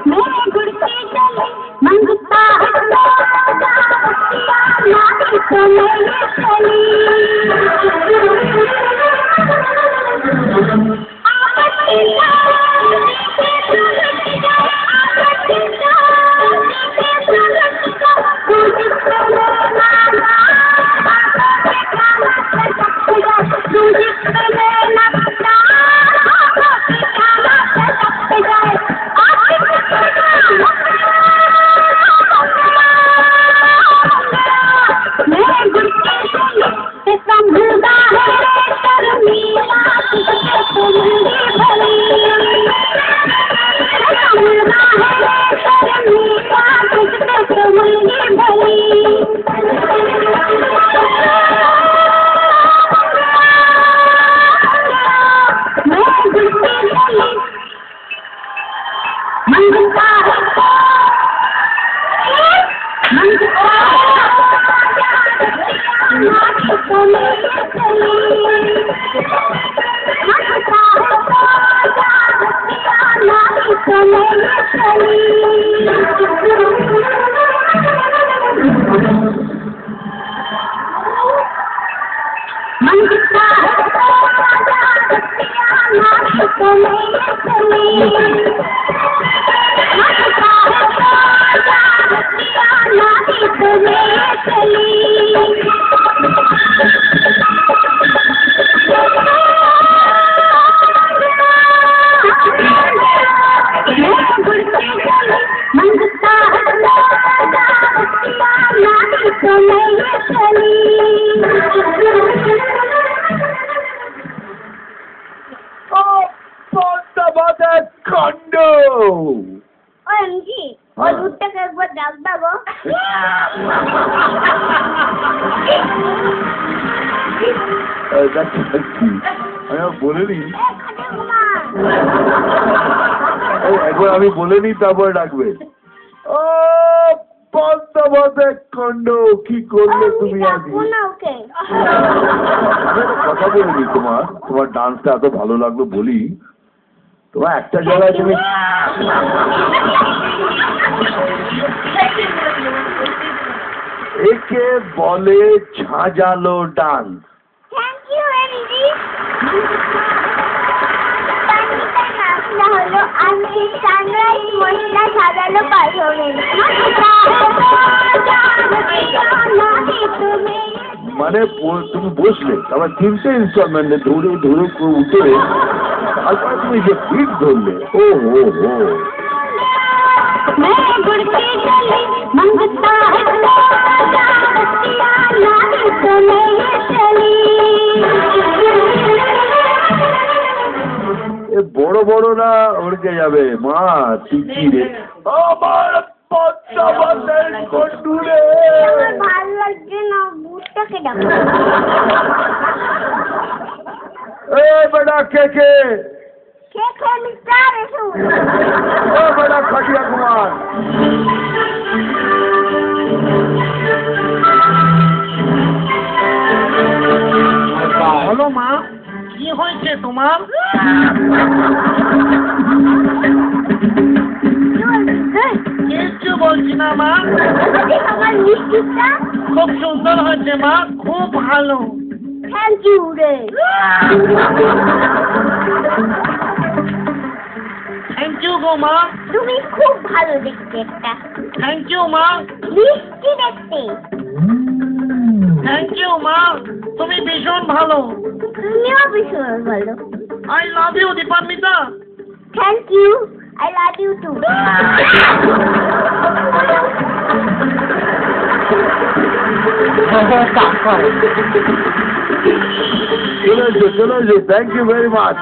मैं गुड़ के गले मंगता है नाती तो मैं ये चली একবার আমি বলে নি তারপরে ডাকবে। ও পদ্মাবতের খণ্ড কি করলে তুমি আজকে? কথা বলিনি তোমার ডান্সটা এত ভালো লাগলো বলি তোমার একটা জায়গায় তুমি একে বলে ঝাঁঝালো ডান্স। মানে তুমি বসলে আবার 3টে ইনস্টলমেন্টে ধরে ধরে উঠে তারপরে তুমি যে বিট ধরলে ও হো হো বড় বড়রা ওড়কে যাবে মা তিথি রে আমার পদ্মাবতের খণ্ড রে ভালো লাগছে না বুটটাকে ডাকো এই বেটা কে কে মিস্টার এসো ও বেটা খাটিয়া কুমার বলো মা কি হয়েছে তোমার? কিচ্ছু বলছি না মা। আমার মিষ্টিটা খুব সুন্দর হয়েছে মা, খুব ভালো। থ্যাংক ইউ রে। থ্যাংক ইউ গো মা। তুমি খুব ভালো দেখতে একটা। থ্যাংক ইউ মা। মিষ্টি দেখতে। থ্যাংক ইউ মা, তুমি ভীষণ ভালো। তুমিও ভীষণ ভালো। I love you Dipanwita. Thank you, I love you too. চলে এসো, থ্যাংক ইউ ভেরি মাচ।